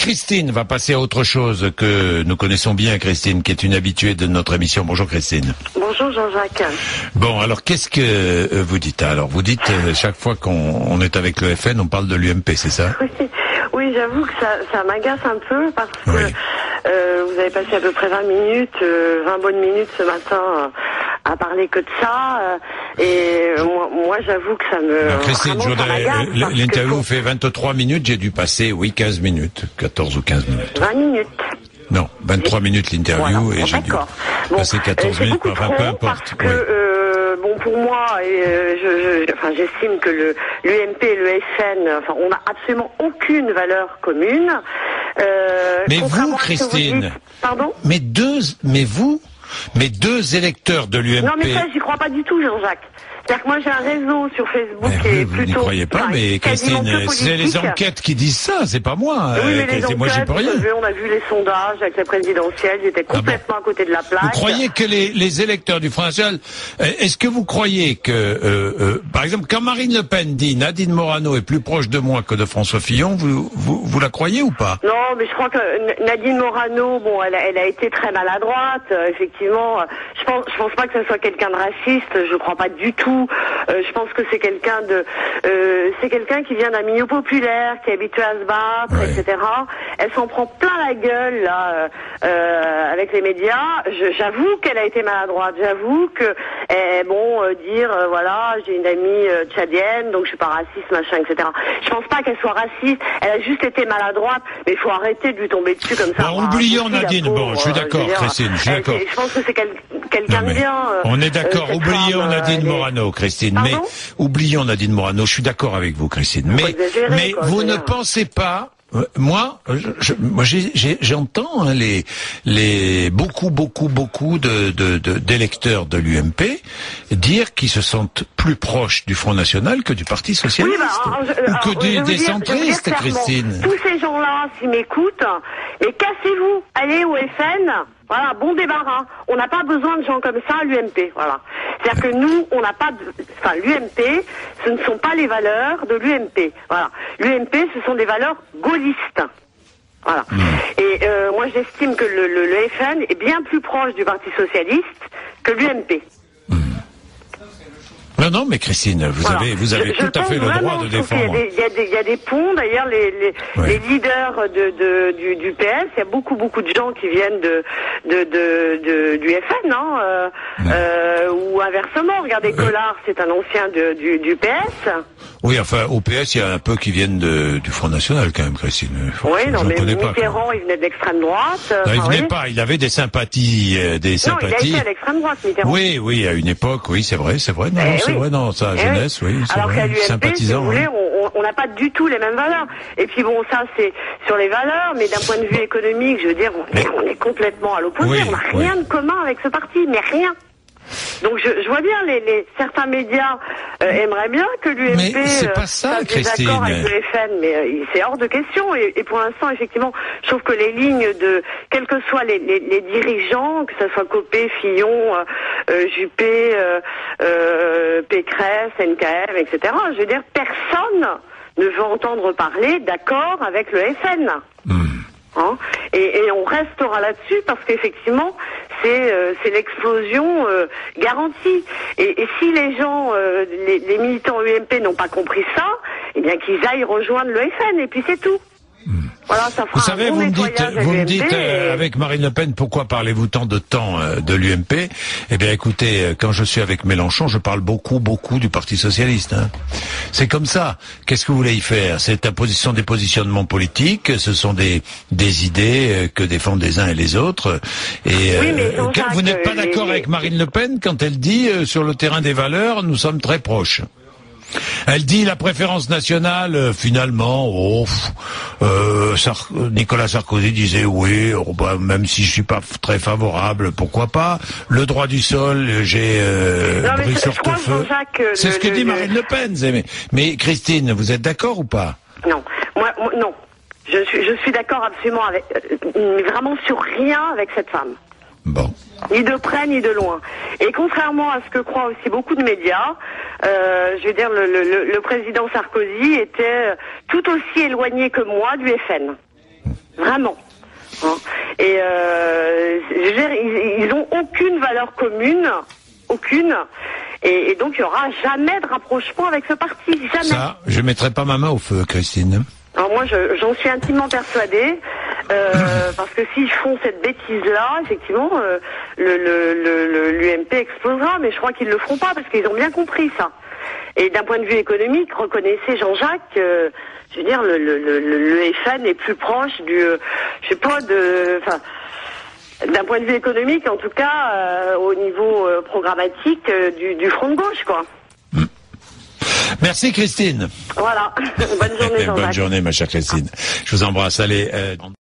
Christine va passer à autre chose que nous connaissons bien, Christine, qui est une habituée de notre émission. Bonjour Christine. Bonjour Jean-Jacques. Bon, alors qu'est-ce que vous dites? Alors vous dites chaque fois qu'on est avec le FN, on parle de l'UMP, c'est ça? Oui, j'avoue que ça m'agace un peu parce que vous avez passé à peu près 20 bonnes minutes ce matin à parler que de ça. Et moi j'avoue que ça me... Non, Christine, l'interview fait 23 minutes, j'ai dû passer, 15 minutes, 14 ou 15 minutes. 20 minutes. Non, 23 minutes l'interview, voilà, et j'ai dû passer 14 minutes, enfin peu importe. Parce que, pour moi, j'estime que l'UMP et le FN, on n'a absolument aucune valeur commune. Mais vous, Christine, pardon ? mais deux électeurs de l'UMP... Non, mais ça, j'y crois pas du tout, Jean-Jacques. C'est-à-dire que moi, j'ai un réseau sur Facebook qui est vous plutôt... n'y croyez pas, mais Christine, c'est les enquêtes qui disent ça, c'est pas moi. Oui, mais les enquêtes, moi, j'y peux rien. On a vu les sondages avec la présidentielle, j'étais complètement à côté de la plaque. Vous croyez que les électeurs du Front National... Est-ce que vous croyez que, par exemple, quand Marine Le Pen dit Nadine Morano est plus proche de moi que de François Fillon, vous la croyez ou pas? Non, mais je crois que Nadine Morano, elle a été très maladroite, effectivement. Je pense pas que ce soit quelqu'un de raciste, je crois pas du tout. Je pense que c'est quelqu'un qui vient d'un milieu populaire, qui est habitué à se battre, etc. Elle s'en prend plein la gueule là, avec les médias. J'avoue qu'elle a été maladroite. J'avoue que dire voilà, j'ai une amie tchadienne, donc je suis pas raciste, machin, etc. Je pense pas qu'elle soit raciste. Elle a juste été maladroite, mais il faut arrêter de lui tomber dessus comme ça. Oublions Nadine. Bon, je suis d'accord, Christine. Je suis d'accord. Je pense que c'est quelqu'un de bien. On est d'accord. Oublions Nadine Morano, Christine. Pardon? Mais oublions Nadine Morano. Je suis d'accord avec vous, Christine. Mais vous ne pensez pas? Moi, j'entends beaucoup d'électeurs de l'UMP dire qu'ils se sentent plus proches du Front National que du Parti Socialiste, ou que des centristes, Christine. Tous ces gens-là, s'ils m'écoutent, mais cassez-vous, allez au FN. Voilà, bon débarras. On n'a pas besoin de gens comme ça à l'UMP. Voilà. C'est-à-dire que nous, on n'a pas l'UMP, ce ne sont pas les valeurs de l'UMP. Voilà. L'UMP, ce sont des valeurs gaullistes. Voilà. Et moi, j'estime que le FN est bien plus proche du Parti Socialiste que l'UMP. Non, mais Christine, vous avez tout à fait le droit de défendre. Il y a des ponts, d'ailleurs, les leaders du PS, il y a beaucoup de gens qui viennent du FN, ou inversement. Regardez, Collard, c'est un ancien du PS. Oui, enfin, au PS, il y a un peu qui viennent du Front National, quand même, Christine. Oui, non, mais Mitterrand, il venait de l'extrême droite. Non, il venait pas, il avait des sympathies, Non, il a été à l'extrême droite, Mitterrand. Oui, à une époque, oui, c'est vrai. Non, c'est vrai, dans sa jeunesse, oui, c'est alors vrai. Alors qu'à l'UMP, sympathisant, si vous voulez, on n'a pas du tout les mêmes valeurs. Et puis bon, ça, c'est sur les valeurs, mais d'un point de vue économique, je veux dire, on est complètement à l'opposé. On n'a rien de commun avec ce parti, mais rien. Donc je vois bien certains médias aimeraient bien que l'UMP fasse des accords avec le FN, mais c'est hors de question. Et pour l'instant, effectivement, je trouve que les lignes quels que soient les dirigeants, que ce soit Copé, Fillon, Juppé, Pécresse, NKM, etc. Je veux dire, personne ne veut entendre parler d'accord avec le FN. Et on restera là-dessus parce qu'effectivement c'est l'explosion garantie. Et si les gens, les militants UMP n'ont pas compris ça, eh bien qu'ils aillent rejoindre le FN et puis c'est tout. Voilà, ça fera vous savez, vous me dites avec Marine Le Pen, pourquoi parlez-vous tant de temps de l'UMP? Eh bien, écoutez, quand je suis avec Mélenchon, je parle beaucoup du Parti Socialiste. C'est comme ça. Qu'est-ce que vous voulez y faire? C'est des positionnements politiques, ce sont des idées que défendent les uns et les autres. Et vous n'êtes pas d'accord avec Marine Le Pen quand elle dit sur le terrain des valeurs, nous sommes très proches. Elle dit la préférence nationale, finalement, Nicolas Sarkozy disait oui, même si je suis pas très favorable, pourquoi pas. Le droit du sol, j'ai pris sur le feu. C'est ce que dit Marine Le Pen. Mais Christine, vous êtes d'accord ou pas? Non, moi non. Je suis d'accord absolument vraiment sur rien avec cette femme. Bon. Ni de près ni de loin. Et contrairement à ce que croient aussi beaucoup de médias, je veux dire, le président Sarkozy était tout aussi éloigné que moi du FN. Vraiment. Hein. Et je veux dire, ils ont aucune valeur commune, aucune. Et donc il y aura jamais de rapprochement avec ce parti, jamais. Ça, je mettrai pas ma main au feu, Christine. Alors moi, j'en suis intimement persuadée, parce que s'ils font cette bêtise-là, effectivement, l'UMP explosera, mais je crois qu'ils le feront pas, parce qu'ils ont bien compris ça. Et d'un point de vue économique, reconnaissez Jean-Jacques, je veux dire, le FN est plus proche du, je sais pas, enfin, d'un point de vue économique, en tout cas, au niveau programmatique, du front de gauche, quoi. Merci Christine. Voilà. Bonne journée, Jean-Jacques. Bonne journée, ma chère Christine. Je vous embrasse. Allez.